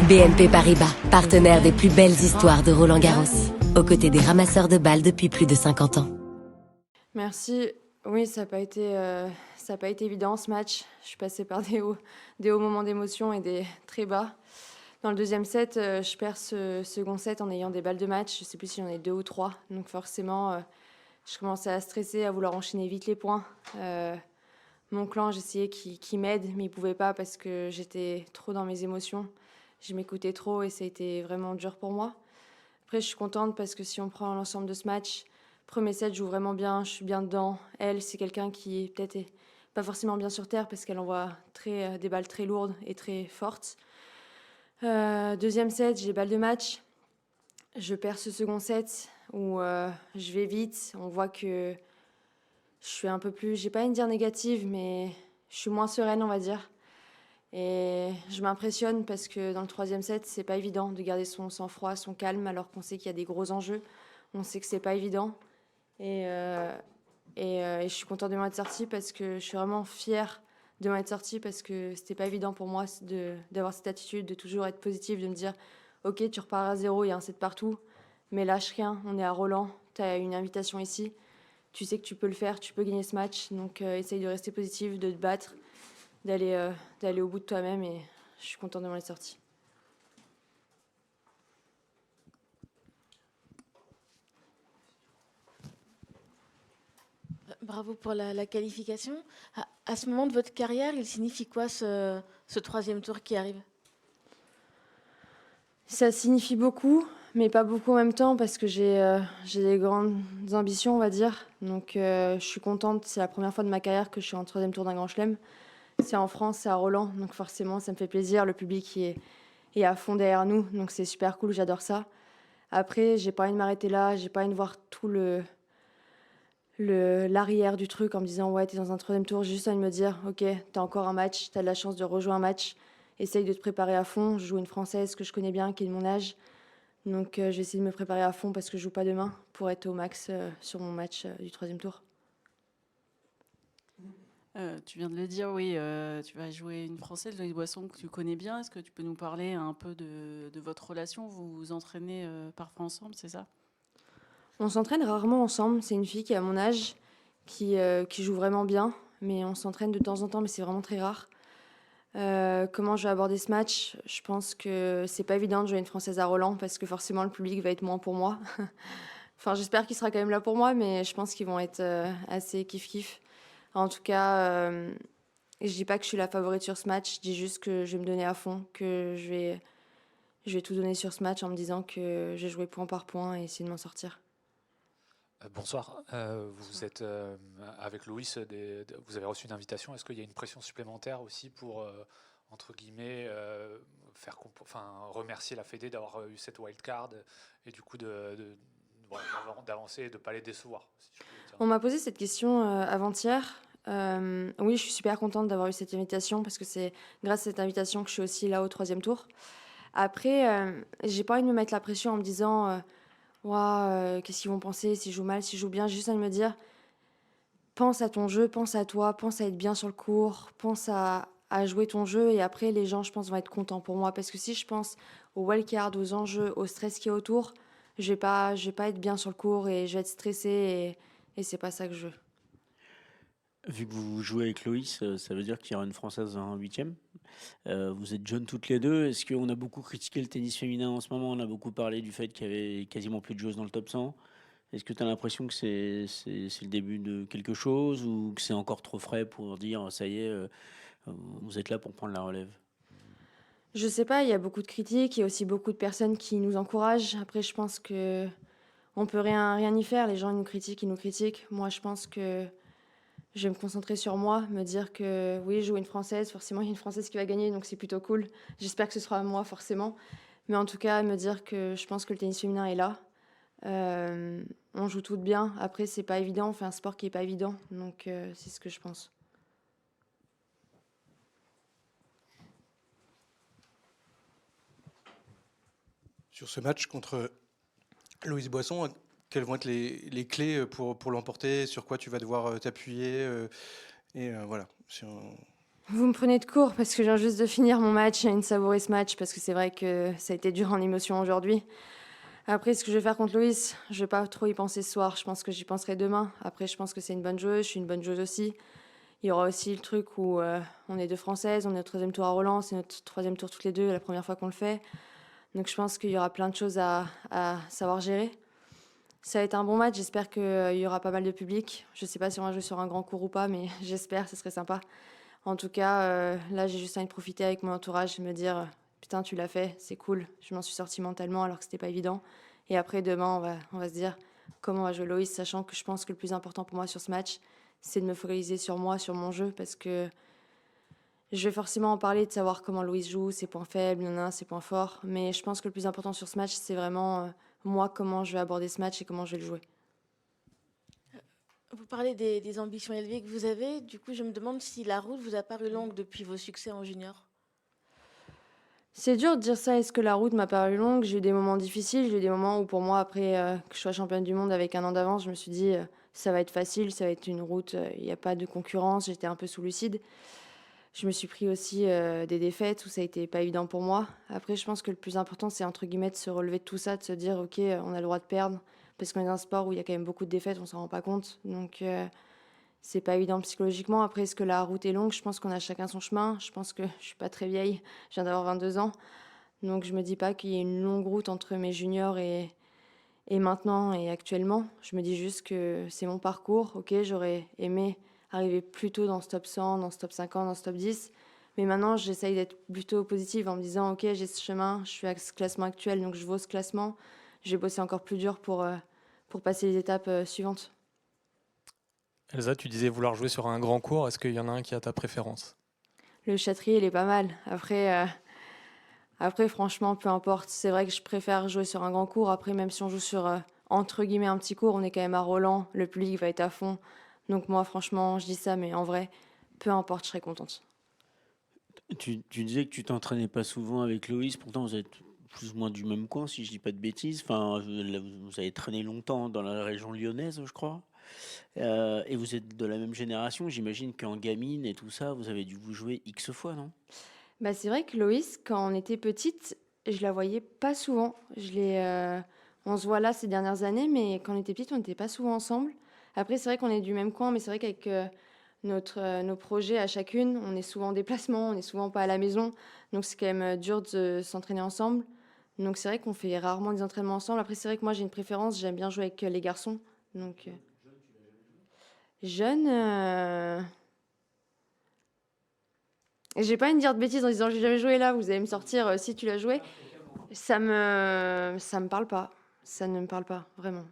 BNP Paribas, partenaire des plus belles histoires de Roland-Garros, aux côtés des ramasseurs de balles depuis plus de 50 ans. Merci. Oui, ça n'a pas été évident ce match. Je suis passée par des hauts moments d'émotion et des très bas. Dans le deuxième set, je perds ce second set en ayant des balles de match. Je ne sais plus si j'en ai 2 ou 3. Donc forcément, je commençais à stresser, à vouloir enchaîner vite les points. Mon clan, j'essayais qu'il m'aide, mais il ne pouvait pas parce que j'étais trop dans mes émotions. Je m'écoutais trop et ça a été vraiment dur pour moi. Après, je suis contente parce que si on prend l'ensemble de ce match, premier set, je joue vraiment bien, je suis bien dedans. Elle, c'est quelqu'un qui est peut-être pas forcément bien sur terre parce qu'elle envoie des balles très lourdes et très fortes. Deuxième set, j'ai balles de match. Je perds ce second set où je vais vite. On voit que je suis un peu plus, j'ai pas une dire négative, mais je suis moins sereine, on va dire. Et je m'impressionne parce que dans le troisième set, c'est pas évident de garder son sang-froid, son calme, alors qu'on sait qu'il y a des gros enjeux. On sait que c'est pas évident. Et je suis contente de m'en être sortie parce que je suis vraiment fière de m'en être sortie parce que c'était pas évident pour moi d'avoir cette attitude, de toujours être positive, de me dire ok, tu repars à zéro, il y a un set partout, mais lâche rien, on est à Roland, tu as une invitation ici, tu sais que tu peux le faire, tu peux gagner ce match, donc essaye de rester positive, de te battre, d'aller au bout de toi-même et je suis contente de m'en être sortie. Bravo pour la qualification. À ce moment de votre carrière, il signifie quoi ce troisième tour qui arrive? Ça signifie beaucoup, mais pas beaucoup en même temps parce que j'ai des grandes ambitions, on va dire. Donc je suis contente, c'est la première fois de ma carrière que je suis en troisième tour d'un Grand Chelem. C'est en France, c'est à Roland, donc forcément ça me fait plaisir. Le public est à fond derrière nous, donc c'est super cool, j'adore ça. Après, j'ai pas envie de m'arrêter là, j'ai pas envie de voir tout l'arrière du truc en me disant ouais, t'es dans un troisième tour. J'ai juste envie de me dire ok, t'as encore un match, t'as de la chance de rejouer un match. Essaye de te préparer à fond. Je joue une Française que je connais bien, qui est de mon âge. Donc je vais essayer de me préparer à fond parce que je joue pas demain pour être au max sur mon match du troisième tour. Tu viens de le dire, oui, tu vas jouer une Française, Loïs Boisson, que tu connais bien. Est-ce que tu peux nous parler un peu de votre relation? Vous vous entraînez parfois ensemble, c'est ça? On s'entraîne rarement ensemble. C'est une fille qui a mon âge, qui joue vraiment bien. Mais on s'entraîne de temps en temps, mais c'est vraiment très rare. Comment je vais aborder ce match? Je pense que c'est pas évident de jouer une Française à Roland parce que forcément le public va être moins pour moi. Enfin, j'espère qu'il sera quand même là pour moi, mais je pense qu'ils vont être assez kiff-kiff. En tout cas, je dis pas que je suis la favorite sur ce match, je dis juste que je vais me donner à fond, que je vais tout donner sur ce match en me disant que j'ai joué point par point et essayer de m'en sortir. Bonsoir, vous êtes avec Loïs, vous avez reçu une invitation. Est-ce qu'il y a une pression supplémentaire aussi pour, entre guillemets, remercier la Fédé d'avoir eu cette wildcard et du coup voilà, d'avancer et de ne pas les décevoir, si je peux dire. On m'a posé cette question avant-hier. Oui, je suis super contente d'avoir eu cette invitation parce que c'est grâce à cette invitation que je suis aussi là au troisième tour. Après, j'ai pas envie de me mettre la pression en me disant ouah, qu'est-ce qu'ils vont penser si je joue mal, si je joue bien. J'ai juste envie de me dire pense à ton jeu, pense à toi, pense à être bien sur le court, pense à jouer ton jeu et après les gens, je pense, vont être contents pour moi parce que si je pense au wildcard, aux enjeux, au stress qui est autour, je vais pas être bien sur le court et je vais être stressée et c'est pas ça que je veux. Vu que vous jouez avec Loïs, ça veut dire qu'il y aura une Française en huitième. Vous êtes jeunes toutes les deux. Est-ce qu'on a beaucoup critiqué le tennis féminin en ce moment? On a beaucoup parlé du fait qu'il y avait quasiment plus de joueuses dans le top 100. Est-ce que tu as l'impression que c'est le début de quelque chose ou que c'est encore trop frais pour dire ça y est, vous êtes là pour prendre la relève? Je sais pas, il y a beaucoup de critiques, il y a aussi beaucoup de personnes qui nous encouragent. Après, je pense que on peut rien y faire. Les gens ils nous critiquent, ils nous critiquent. Moi, je pense que je vais me concentrer sur moi, me dire que oui, je joue une Française, forcément, il y a une Française qui va gagner, donc c'est plutôt cool. J'espère que ce sera moi, forcément. Mais en tout cas, me dire que je pense que le tennis féminin est là. On joue toutes bien. Après, c'est pas évident, on fait un sport qui est pas évident, donc c'est ce que je pense. Sur ce match contre Loïs Boisson, quelles vont être les clés pour l'emporter? Sur quoi tu vas devoir t'appuyer? Voilà. Vous me prenez de court parce que je viens juste de finir mon match et de savourer ce match parce que c'est vrai que ça a été dur en émotion aujourd'hui. Après, ce que je vais faire contre Loïs, je vais pas trop y penser ce soir. Je pense que j'y penserai demain. Après, je pense que c'est une bonne joueuse. Je suis une bonne joueuse aussi. Il y aura aussi le truc où on est deux Françaises, on est au troisième tour à Roland, c'est notre troisième tour toutes les deux, la première fois qu'on le fait. Donc je pense qu'il y aura plein de choses à savoir gérer. Ça va être un bon match, j'espère qu'il y aura pas mal de public. Je sais pas si on va jouer sur un grand court ou pas, mais j'espère, ce serait sympa. En tout cas, là j'ai juste envie de profiter avec mon entourage et me dire putain tu l'as fait, c'est cool. Je m'en suis sortie mentalement alors que c'était pas évident. Et après demain on va se dire comment on va jouer Loïs, sachant que je pense que le plus important pour moi sur ce match, c'est de me focaliser sur moi, sur mon jeu, parce que je vais forcément en parler, de savoir comment Loïs joue, ses points faibles, ses points forts. Mais je pense que le plus important sur ce match, c'est vraiment moi, comment je vais aborder ce match et comment je vais le jouer. Vous parlez des ambitions élevées que vous avez. Du coup, je me demande si la route vous a paru longue depuis vos succès en junior. C'est dur de dire ça, est-ce que la route m'a paru longue? J'ai eu des moments difficiles, j'ai eu des moments où pour moi, après que je sois championne du monde avec un an d'avance, je me suis dit ça va être facile, ça va être une route, il n'y a pas de concurrence, j'étais un peu sous lucide. Je me suis pris aussi des défaites où ça a été pas évident pour moi. Après, je pense que le plus important, c'est entre guillemets de se relever de tout ça, de se dire ok, on a le droit de perdre, parce qu'on est dans un sport où il y a quand même beaucoup de défaites, on s'en rend pas compte. Donc c'est pas évident psychologiquement. Après, est-ce que la route est longue? Je pense qu'on a chacun son chemin. Je pense que je suis pas très vieille, je viens d'avoir 22 ans. Donc je me dis pas qu'il y ait une longue route entre mes juniors et maintenant et actuellement. Je me dis juste que c'est mon parcours. Ok, j'aurais aimé arriver plus tôt dans ce top 100, dans ce top 50, dans ce top 10. Mais maintenant, j'essaye d'être plutôt positive en me disant ok, j'ai ce chemin, je suis à ce classement actuel, donc je vaux ce classement. Je vais bosser encore plus dur pour passer les étapes suivantes. Elsa, tu disais vouloir jouer sur un grand court. Est-ce qu'il y en a un qui a ta préférence? Le Châtrier, il est pas mal. Après, franchement, peu importe. C'est vrai que je préfère jouer sur un grand court. Après, même si on joue sur, entre guillemets, un petit court, on est quand même à Roland. Le public va être à fond. Donc moi, franchement, je dis ça, mais en vrai, peu importe, je serai contente. Tu disais que tu t'entraînais pas souvent avec Loïs, pourtant vous êtes plus ou moins du même coin, si je dis pas de bêtises. Enfin, là, vous avez traîné longtemps dans la région lyonnaise, je crois. Et vous êtes de la même génération. J'imagine qu'en gamine et tout ça, vous avez dû vous jouer X fois, non? Bah, c'est vrai que Loïs, quand on était petite, je la voyais pas souvent. On se voit là ces dernières années, mais quand on était petite, on n'était pas souvent ensemble. Après, c'est vrai qu'on est du même coin, mais c'est vrai qu'avec nos projets à chacune, on est souvent en déplacement, on est souvent pas à la maison. Donc c'est quand même dur de s'entraîner ensemble. Donc c'est vrai qu'on fait rarement des entraînements ensemble. Après, c'est vrai que moi, j'ai une préférence, j'aime bien jouer avec les garçons. Donc jeune, j'ai pas envie de dire de bêtises en disant j'ai jamais joué là, vous allez me sortir si tu l'as joué. Ça me parle pas. Ça ne me parle pas, vraiment.